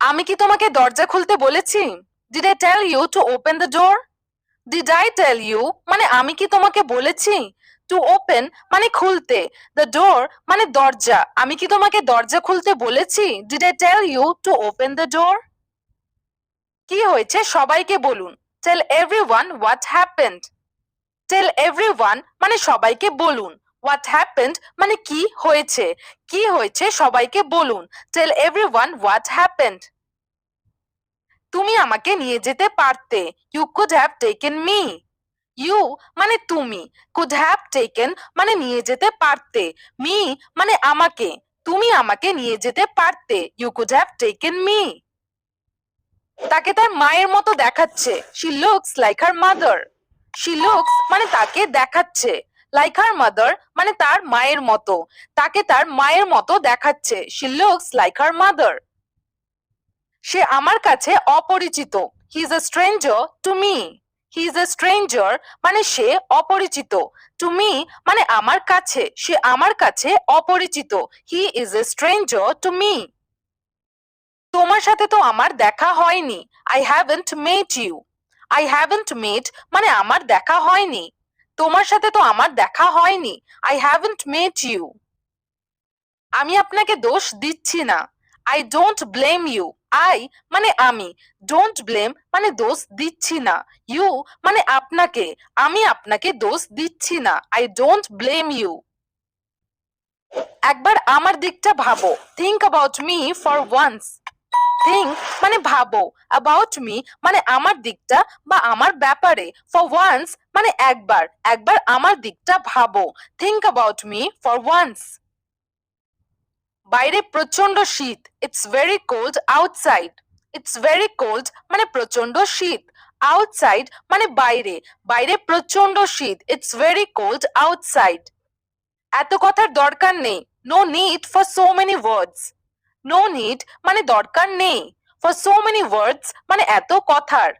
আমি কি তোমাকে দরজা খুলতে বলেছি? Did I tell you to open the door? Did I tell you মানে আমি কি তোমাকে বলেছি? To open মানে খুলতে, the door মানে দরজা। আমি কি তোমাকে দরজা খুলতে বলেছি? Did I tell you to open the door? কি হয়েছে সবাইকে বলুন। Tell everyone what happened. Tell everyone মানে সবাইকে বলুন। What happened মানে কি হয়েছে। কি হয়েছে সবাইকে বলুন। Tell everyone what happened. তুমি আমাকে নিয়ে যেতে পারতে। You could have taken me. You মানে তুমি, could have taken মানে নিয়ে যেতে পারতে, me মানে আমাকে, তুমি আমাকে নিয়ে যেতে পারতে। You could have taken me. তাকে তার মায়ের মতো দেখাচ্ছে। She looks like her mother. She looks মানে তাকে দেখাচ্ছে, like her mother মানে তার মায়ের মতো, তাকে তার মায়ের মতো দেখাচ্ছে। She looks like her mother. সে আমার কাছে অপরিচিত। He is a stranger to me. He is a stranger মানে সে অপরিচিত। To me মানে আমার কাছে, সে আমার কাছে অপরিচিত। He is a stranger to me. তোমার সাথে তো আমার দেখা হয়নি। I haven't met you. I haven't met মানে আমার দেখা হয়নি। তোমার সাথে তো আমার দেখা হয়নি। I haven't met you. আমি আপনাকে দোষ দিচ্ছি না। I don't blame you. I মানে আমি, don't blame মানে দোষ দিচ্ছি না, you মানে আপনাকে, আমি আপনাকে দোষ দিচ্ছি না। I don't blame you. একবার আমার দিকটা ভাবো। Think about me for once. Think মানে ভাবো, about me মানে আমার দিকটা বা আমার ব্যাপারে, for once মানে একবার, একবার আমার দিকটা ভাবো। Think about me for once. বাইরে প্রচন্ড শীত। It's very cold outside. It's very cold মানে প্রচন্ড শীত। Outside মানে বাইরে, বাইরে প্রচন্ড শীত। It's very cold outside. এত কথার দরকার নেই। No need for so many words. No need মানে দরকার নেই। For so many words মানে এত কথার,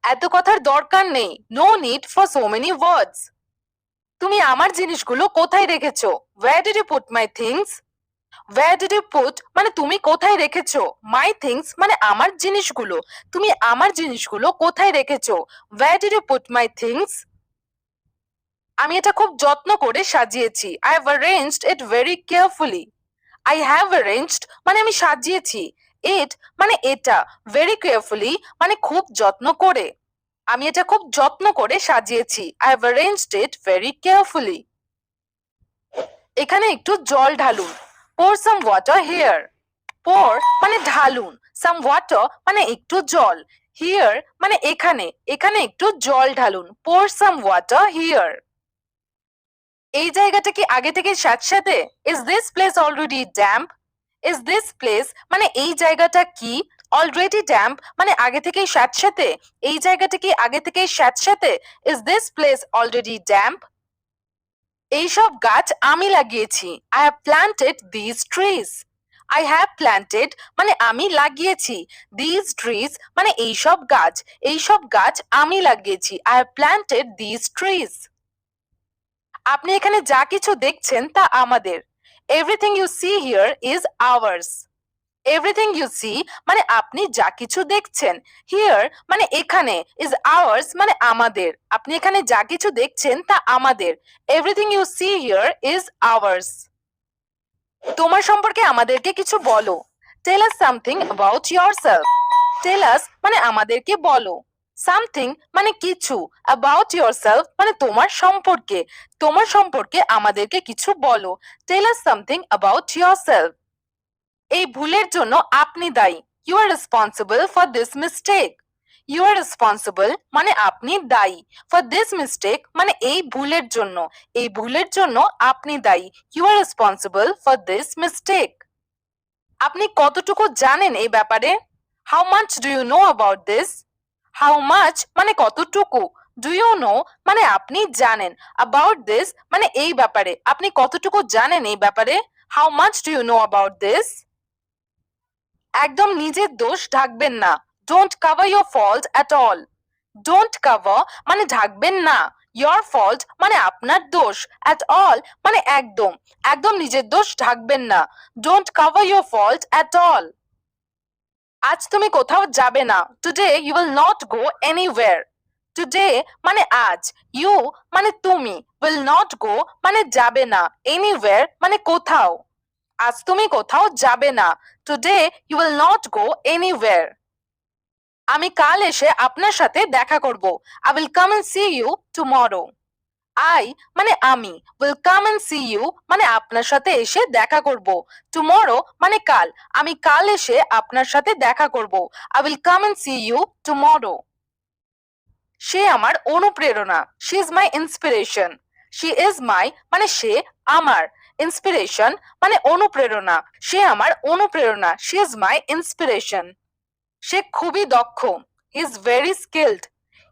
এত কথার দরকার নেই। No need for so many words. তুমি আমার জিনিসগুলো কোথায় রেখেছো? Where did you put my things? Where did you put মানে তুমি কোথায় রেখেছো? My things মানে আমার জিনিসগুলো। তুমি আমার জিনিসগুলো কোথায় রেখেছো? Where did you put my things? আমি এটা খুব যত্ন করে সাজিয়েছি। I have arranged it very carefully. I have arranged মানে আমি সাজিয়েছি। It মানে এটা, very carefully মানে খুব যত্ন করে। আমি এটা খুব যত্ন করে সাজিয়েছি। I have arranged it very carefully. এখানে একটু জল ঢালুন। Pour some water here. Pour মানে ঢালুন, some water মানে একটু জল, here মানে এখানে, এখানে একটু জল ঢালুন। Pour some water here. এই জায়গাটা কি আগে থেকে স্যাঁতস্যাঁতে? Is this place already damp? Is this place মানে এই জায়গাটা কি? Already damp মানে আগে থেকেই স্যাঁতস্যাঁতে। এই জায়গাটা কি আগে থেকেই স্যাঁতস্যাঁতে? Is this place already damp? এইসব গাছ আমি লাগিয়েছি। I have planted these trees. I have planted মানে আমি লাগিয়েছি। These trees মানে এইসব গাছ, এইসব গাছ আমি লাগিয়েছি। I have planted these trees. আপনি এখানে যা কিছু দেখছেন তা আমাদের। Everything you see here is ours. Everything you see মানে আপনি যা কিছু দেখছেন। Here মানে এখানে, is ours মানে আমাদের। আপনি এখানে যা কিছু দেখছেন তা আমাদের। Everything you see here is ours. তোমার সম্পর্কে আমাদেরকে কিছু বলো। Tell us something about yourself. Tell us মানে আমাদেরকে বলো। Something মানে কিছু, about yourself মানে তোমার সম্পর্কে, তোমার সম্পর্কে আমাদেরকে কিছু বলো। Tell us something about yourself. এই ভুলের জন্য আপনি দায়ী। You are responsible for this mistake. You are responsible মানে আপনি দায়ী। For this mistake মানে এই ভুলের জন্য, এই ভুলের জন্য আপনি দায়ী। You are responsible for this mistake. আপনি কতটুকু জানেন এই ব্যাপারে? How much do you know about this? How much মানে কতটুকু, do you know মানে আপনি জানেন, about this মানে এই ব্যাপারে, আপনি কতটুকু জানেন এই ব্যাপারে? How much do you know about this? একদম নিজের দোষ ঢাকবেন না। Don't cover your fault at all. Don't cover মানে ঢাকবেন না। Your fault মানে আপনার দোষ। At all মানে একদম, একদম নিজের দোষ ঢাকবেন না। Don't cover your fault at all. আজ তুমি কোথাও যাবে না। Today you will not go anywhere. Today মানে আজ, ইউ মানে তুমি, উইল নট গো মানে যাবে না, এনিওয়্যার মানে কোথাও। আজ তুমি কোথাও যাবে না। Today you will not go anywhere. আমি কাল এসে আপনার সাথে দেখা করব। I will come and see you tomorrow. I মানে আমি, will come and see you মানে আপনার সাথে এসে দেখা করব। টুমরো মানে কাল, আমি কাল এসে আপনার সাথে দেখা করব। I will come and see you tomorrow. সে আমার অনুপ্রেরণা। She is my inspiration. She is my মানে সে আমার, ইন্সপিরেশন মানে অনুপ্রেরণা। সে আমার অনুপ্রেরণা। She is my inspiration. সে খুবই দক্ষ। He is very skilled.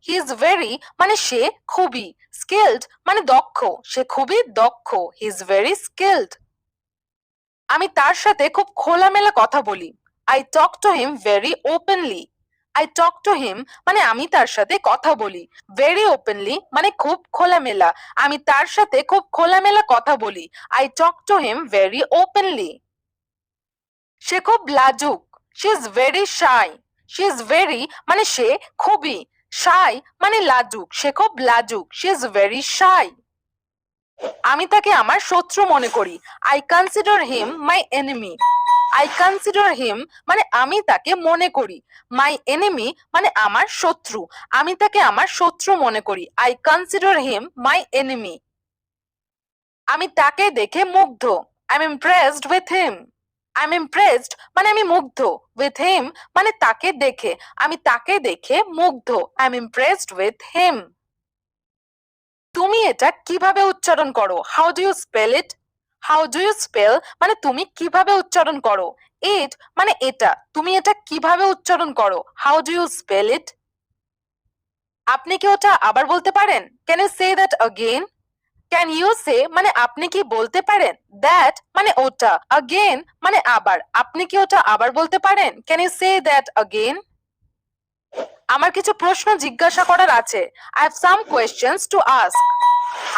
He is very মানে সে খুবই, স্কিলড মানে দক্ষ, সে খুবই দক্ষ। He is very skilled. আমি তার সাথে খুব খোলামেলা কথা বলি। I talk to him very openly. I talk to হিম মানে আমি তার সাথে কথা বলি। ভেরি ওপেনলি মানে খুব খোলামেলা, আমি তার সাথে খুব খোলামেলা কথা বলি। I talk to him very openly. সে খুব লাজুক। She is very shy. She is very মানে সে খুবই, শাই মানে লাজুক, সে খুব লাজুক। She is very shy. আমি তাকে আমার শত্রু মনে করি। I consider him my enemy. I consider him মানে আমি তাকে মনে করি। মাই এনিমি মানে আমার শত্রু, আমি তাকে আমার শত্রু মনে করি। I consider him my enemy. আমি তাকে দেখে মুগ্ধ। I am impressed with him. I am impressed মানে আমি মুগ্ধ, উইথ হিম মানে তাকে দেখে, আমি তাকে দেখে মুগ্ধ। I am impressed with him. তুমি এটা কিভাবে উচ্চারণ করো? How do you spell it? How do you spell মানে তুমি কিভাবে উচ্চারণ করো। ইট মানে এটা, তুমি এটা কিভাবে উচ্চারণ করো? How do you spell it? আপনি কি ওটা আবার বলতে পারেন? Can you say that again? Can you say মানে আপনি কি বলতে পারেন, দ্যাট মানে ওটা, अगेन মানে আবার, আপনি কি ওটা আবার বলতে পারেন? Can you say that again? আমার কিছু প্রশ্ন জিজ্ঞাসা করার আছে। I have some questions to ask.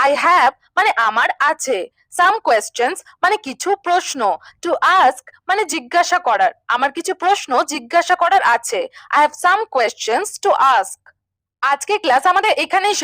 I have মানে আমার আছে, সাম কোয়েশ্চেন্স মানে কিছু প্রশ্ন, টু আস্ক মানে জিজ্ঞাসা করার, আমার কিছু প্রশ্ন জিজ্ঞাসা করার আছে। I have some questions to ask. আজকে ক্লাস আমাদের এখানেই শেষ।